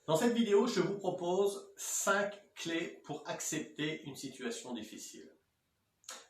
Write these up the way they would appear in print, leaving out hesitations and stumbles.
Dans cette vidéo, je vous propose 5 clés pour accepter une situation difficile.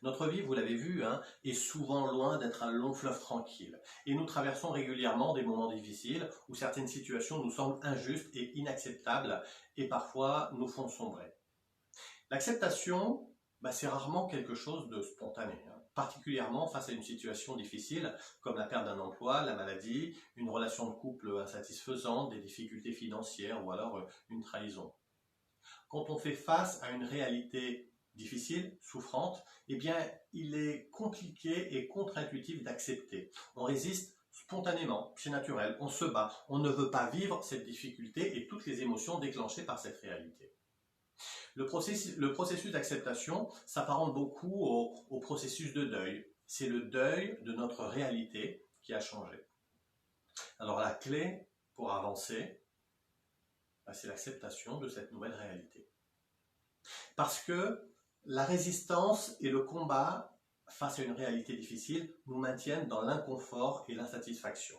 Notre vie, vous l'avez vu, est souvent loin d'être un long fleuve tranquille. Et nous traversons régulièrement des moments difficiles où certaines situations nous semblent injustes et inacceptables et parfois nous font sombrer. L'acceptation, c'est rarement quelque chose de spontané, particulièrement face à une situation difficile comme la perte d'un emploi, la maladie, une relation de couple insatisfaisante, des difficultés financières ou alors une trahison. Quand on fait face à une réalité difficile, souffrante, il est compliqué et contre-intuitif d'accepter. On résiste spontanément, c'est naturel, on se bat, on ne veut pas vivre cette difficulté et toutes les émotions déclenchées par cette réalité. Le processus d'acceptation s'apparente beaucoup au processus de deuil. C'est le deuil de notre réalité qui a changé. Alors la clé pour avancer, c'est l'acceptation de cette nouvelle réalité. Parce que la résistance et le combat face à une réalité difficile nous maintiennent dans l'inconfort et l'insatisfaction.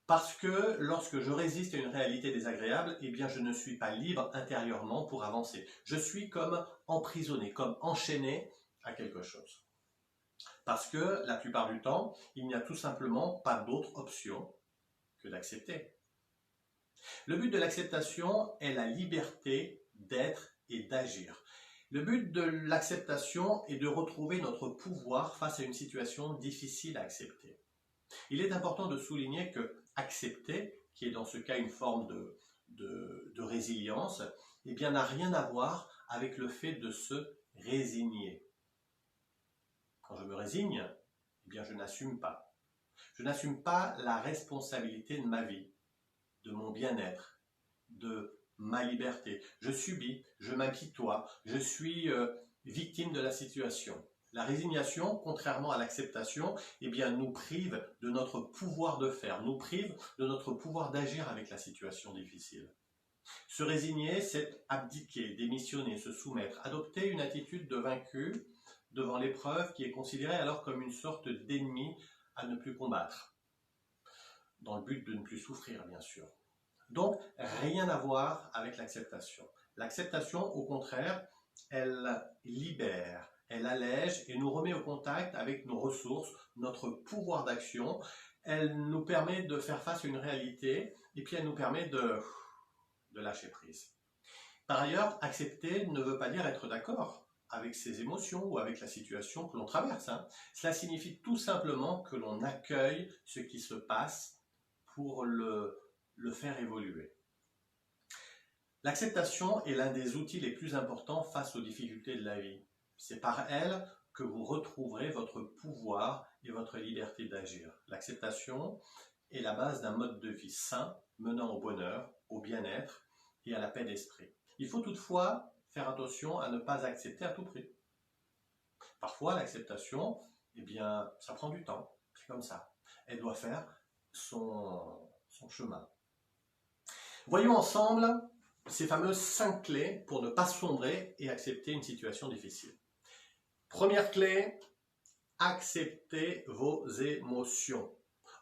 Parce que lorsque je résiste à une réalité désagréable, je ne suis pas libre intérieurement pour avancer. Je suis comme emprisonné, comme enchaîné à quelque chose. Parce que la plupart du temps, il n'y a tout simplement pas d'autre option que d'accepter. Le but de l'acceptation est la liberté d'être et d'agir. Le but de l'acceptation est de retrouver notre pouvoir face à une situation difficile à accepter. Il est important de souligner que accepter, qui est dans ce cas une forme de résilience, n'a rien à voir avec le fait de se résigner. Quand je me résigne, je n'assume pas. Je n'assume pas la responsabilité de ma vie, de mon bien-être, de ma liberté. Je subis, je m'apitoie, je suis victime de la situation. La résignation, contrairement à l'acceptation, nous prive de notre pouvoir de faire, nous prive de notre pouvoir d'agir avec la situation difficile. Se résigner, c'est abdiquer, démissionner, se soumettre, adopter une attitude de vaincu devant l'épreuve qui est considérée alors comme une sorte d'ennemi à ne plus combattre, dans le but de ne plus souffrir, bien sûr. Donc, rien à voir avec l'acceptation. L'acceptation, au contraire, elle libère, elle allège et nous remet au contact avec nos ressources, notre pouvoir d'action. Elle nous permet de faire face à une réalité et puis elle nous permet de lâcher prise. Par ailleurs, accepter ne veut pas dire être d'accord avec ses émotions ou avec la situation que l'on traverse. Cela signifie tout simplement que l'on accueille ce qui se passe pour le faire évoluer. L'acceptation est l'un des outils les plus importants face aux difficultés de la vie. C'est par elle que vous retrouverez votre pouvoir et votre liberté d'agir. L'acceptation est la base d'un mode de vie sain, menant au bonheur, au bien-être et à la paix d'esprit. Il faut toutefois faire attention à ne pas accepter à tout prix. Parfois, l'acceptation, ça prend du temps, c'est comme ça. Elle doit faire son chemin. Voyons ensemble ces fameuses 5 clés pour ne pas sombrer et accepter une situation difficile. Première clé, acceptez vos émotions.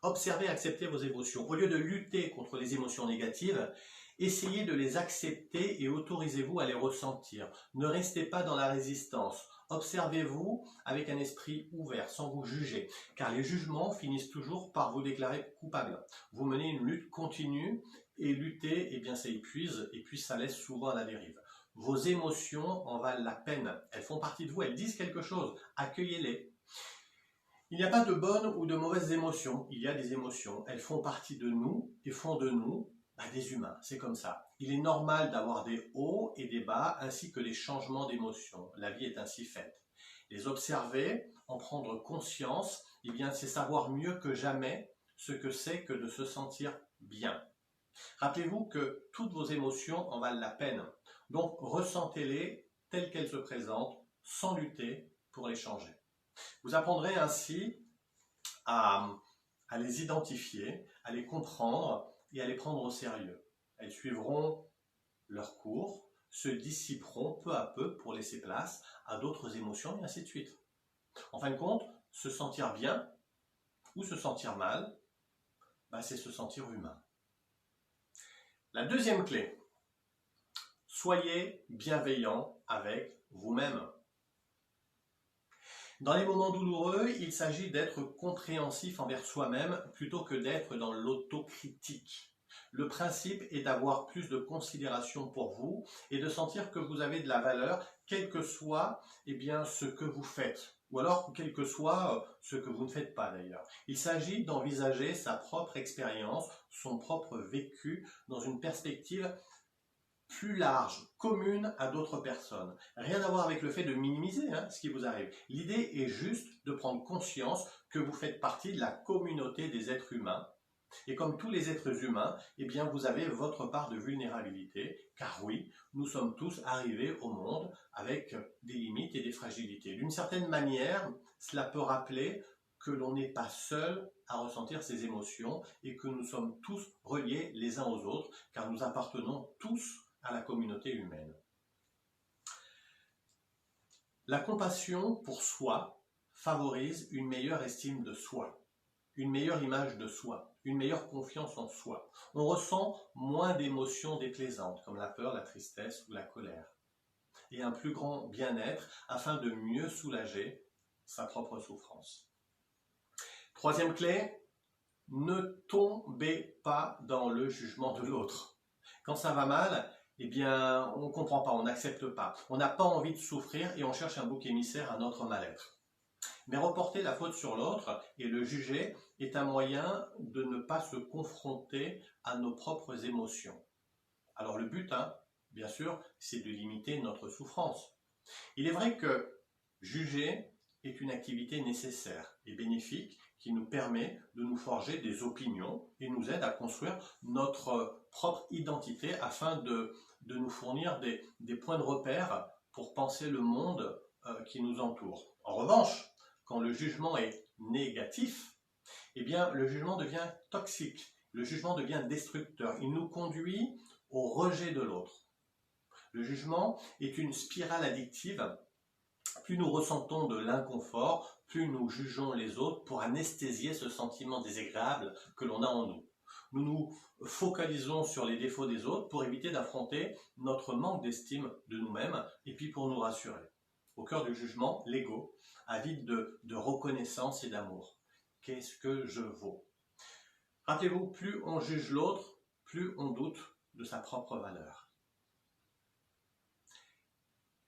Observez, acceptez vos émotions. Au lieu de lutter contre les émotions négatives, essayez de les accepter et autorisez-vous à les ressentir. Ne restez pas dans la résistance. Observez-vous avec un esprit ouvert, sans vous juger, car les jugements finissent toujours par vous déclarer coupable. Vous menez une lutte continue et lutter, ça épuise et puis ça laisse souvent à la dérive. Vos émotions en valent la peine. Elles font partie de vous, elles disent quelque chose. Accueillez-les. Il n'y a pas de bonnes ou de mauvaises émotions. Il y a des émotions. Elles font partie de nous et font de nous des humains. C'est comme ça. Il est normal d'avoir des hauts et des bas ainsi que les changements d'émotions. La vie est ainsi faite. Les observer, en prendre conscience, c'est savoir mieux que jamais ce que c'est que de se sentir bien. Rappelez-vous que toutes vos émotions en valent la peine. Donc, ressentez-les telles qu'elles se présentent, sans lutter pour les changer. Vous apprendrez ainsi à les identifier, à les comprendre et à les prendre au sérieux. Elles suivront leur cours, se dissiperont peu à peu pour laisser place à d'autres émotions et ainsi de suite. En fin de compte, se sentir bien ou se sentir mal, c'est se sentir humain. La deuxième clé, soyez bienveillant avec vous-même. Dans les moments douloureux, il s'agit d'être compréhensif envers soi-même plutôt que d'être dans l'autocritique. Le principe est d'avoir plus de considération pour vous et de sentir que vous avez de la valeur, quel que soit ce que vous faites, ou alors quel que soit ce que vous ne faites pas d'ailleurs. Il s'agit d'envisager sa propre expérience, son propre vécu dans une perspective plus large, commune à d'autres personnes. Rien à voir avec le fait de minimiser ce qui vous arrive. L'idée est juste de prendre conscience que vous faites partie de la communauté des êtres humains. Et comme tous les êtres humains, vous avez votre part de vulnérabilité, car oui, nous sommes tous arrivés au monde avec des limites et des fragilités. D'une certaine manière, cela peut rappeler que l'on n'est pas seul à ressentir ces émotions et que nous sommes tous reliés les uns aux autres, car nous appartenons tous à la communauté humaine. La compassion pour soi favorise une meilleure estime de soi, une meilleure image de soi, une meilleure confiance en soi. On ressent moins d'émotions déplaisantes comme la peur, la tristesse ou la colère, et un plus grand bien-être afin de mieux soulager sa propre souffrance. Troisième clé, ne tombez pas dans le jugement de l'autre. Quand ça va mal, on ne comprend pas, on n'accepte pas. On n'a pas envie de souffrir et on cherche un bouc émissaire à notre mal-être. Mais reporter la faute sur l'autre et le juger est un moyen de ne pas se confronter à nos propres émotions. Alors le but, bien sûr, c'est de limiter notre souffrance. Il est vrai que juger est une activité nécessaire et bénéfique qui nous permet de nous forger des opinions et nous aide à construire notre propre identité afin de nous fournir des points de repère pour penser le monde qui nous entoure. En revanche, quand le jugement est négatif, le jugement devient toxique, le jugement devient destructeur. Il nous conduit au rejet de l'autre. Le jugement est une spirale addictive. Plus nous ressentons de l'inconfort, plus nous jugeons les autres pour anesthésier ce sentiment désagréable que l'on a en nous. Nous nous focalisons sur les défauts des autres pour éviter d'affronter notre manque d'estime de nous-mêmes et puis pour nous rassurer. Au cœur du jugement, l'ego, avide de reconnaissance et d'amour. Qu'est-ce que je vaux? Rappelez-vous, plus on juge l'autre, plus on doute de sa propre valeur.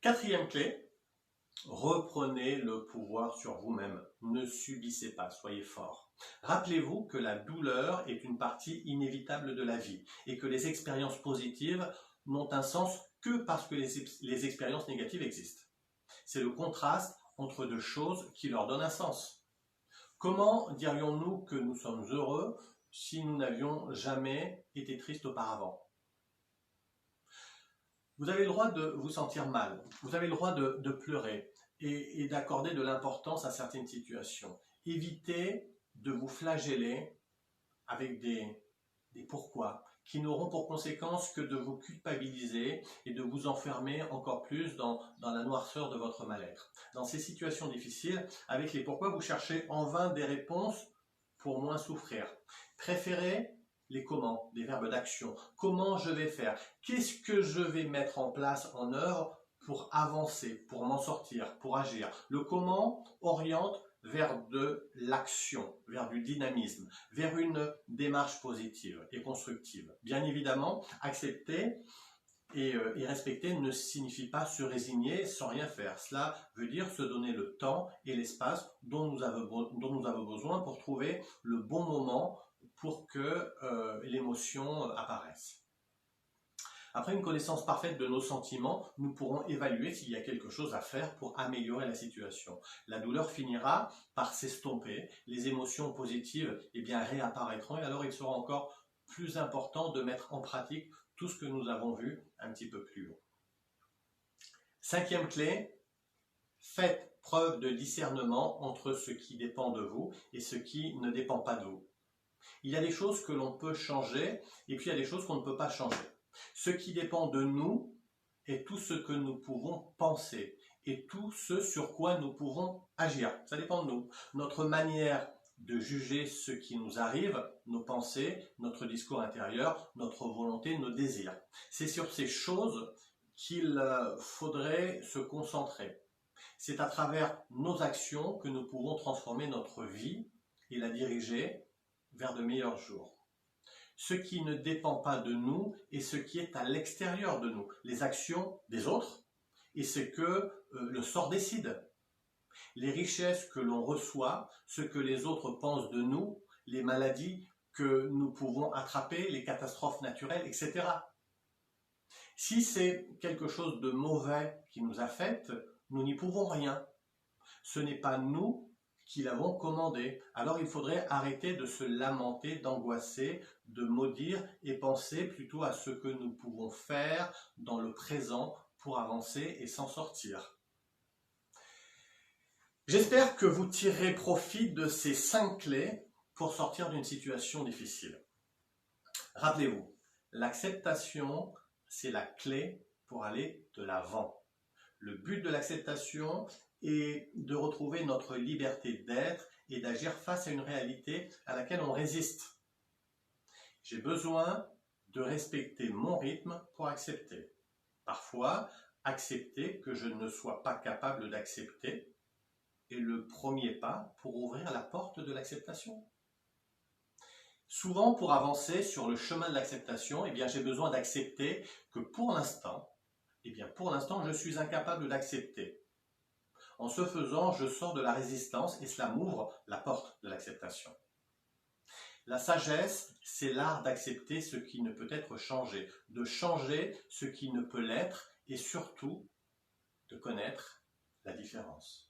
Quatrième clé, reprenez le pouvoir sur vous-même. Ne subissez pas, soyez fort. Rappelez-vous que la douleur est une partie inévitable de la vie et que les expériences positives n'ont un sens que parce que les expériences négatives existent. C'est le contraste entre deux choses qui leur donnent un sens. Comment dirions-nous que nous sommes heureux si nous n'avions jamais été tristes auparavant? Vous avez le droit de vous sentir mal, vous avez le droit de pleurer et d'accorder de l'importance à certaines situations. Évitez de vous flageller avec des pourquoi qui n'auront pour conséquence que de vous culpabiliser et de vous enfermer encore plus dans la noirceur de votre mal-être. Dans ces situations difficiles, avec les pourquoi, vous cherchez en vain des réponses pour moins souffrir. Préférez les comment, des verbes d'action. Comment je vais faire? Qu'est-ce que je vais mettre en place en œuvre pour avancer, pour m'en sortir, pour agir? Le comment oriente vers de l'action, vers du dynamisme, vers une démarche positive et constructive. Bien évidemment, accepter et respecter ne signifie pas se résigner sans rien faire. Cela veut dire se donner le temps et l'espace dont nous avons besoin pour trouver le bon moment pour que l'émotion apparaisse. Après une connaissance parfaite de nos sentiments, nous pourrons évaluer s'il y a quelque chose à faire pour améliorer la situation. La douleur finira par s'estomper, les émotions positives réapparaîtront et alors il sera encore plus important de mettre en pratique tout ce que nous avons vu un petit peu plus haut. Cinquième clé, faites preuve de discernement entre ce qui dépend de vous et ce qui ne dépend pas de vous. Il y a des choses que l'on peut changer et puis il y a des choses qu'on ne peut pas changer. Ce qui dépend de nous est tout ce que nous pouvons penser et tout ce sur quoi nous pouvons agir. Ça dépend de nous. Notre manière de juger ce qui nous arrive, nos pensées, notre discours intérieur, notre volonté, nos désirs. C'est sur ces choses qu'il faudrait se concentrer. C'est à travers nos actions que nous pouvons transformer notre vie et la diriger vers de meilleurs jours. Ce qui ne dépend pas de nous et ce qui est à l'extérieur de nous, les actions des autres et ce que le sort décide. Les richesses que l'on reçoit, ce que les autres pensent de nous, les maladies que nous pouvons attraper, les catastrophes naturelles, etc. Si c'est quelque chose de mauvais qui nous affecte, nous n'y pouvons rien. Ce n'est pas nous qui l'avons commandé. Alors il faudrait arrêter de se lamenter, d'angoisser, de maudire et penser plutôt à ce que nous pouvons faire dans le présent pour avancer et s'en sortir. J'espère que vous tirerez profit de ces 5 clés pour sortir d'une situation difficile. Rappelez-vous, l'acceptation, c'est la clé pour aller de l'avant. Le but de l'acceptation est de retrouver notre liberté d'être et d'agir face à une réalité à laquelle on résiste. J'ai besoin de respecter mon rythme pour accepter. Parfois, accepter que je ne sois pas capable d'accepter est le premier pas pour ouvrir la porte de l'acceptation. Souvent, pour avancer sur le chemin de l'acceptation, j'ai besoin d'accepter que pour l'instant, je suis incapable d'accepter. En ce faisant, je sors de la résistance et cela m'ouvre la porte de l'acceptation. La sagesse, c'est l'art d'accepter ce qui ne peut être changé, de changer ce qui ne peut l'être et surtout de connaître la différence.